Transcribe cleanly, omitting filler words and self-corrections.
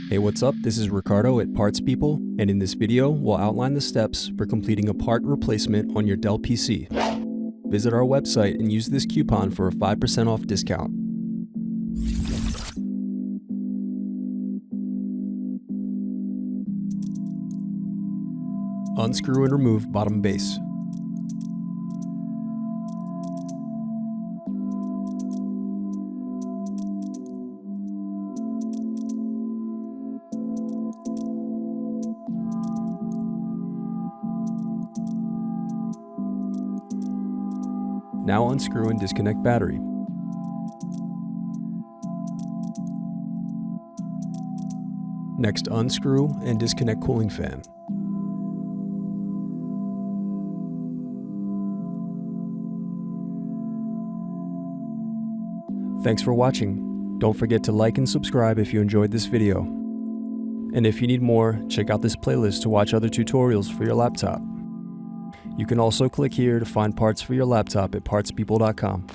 Hey, what's up? This is Ricardo at Parts People, and in this video, we'll outline the steps for completing a part replacement on your Dell PC. Visit our website and use this coupon for a 5% off discount. Unscrew and remove bottom base. Now unscrew and disconnect battery. Next, unscrew and disconnect cooling fan. Thanks for watching. Don't forget to like and subscribe if you enjoyed this video. And if you need more, check out this playlist to watch other tutorials for your laptop. You can also click here to find parts for your laptop at partspeople.com.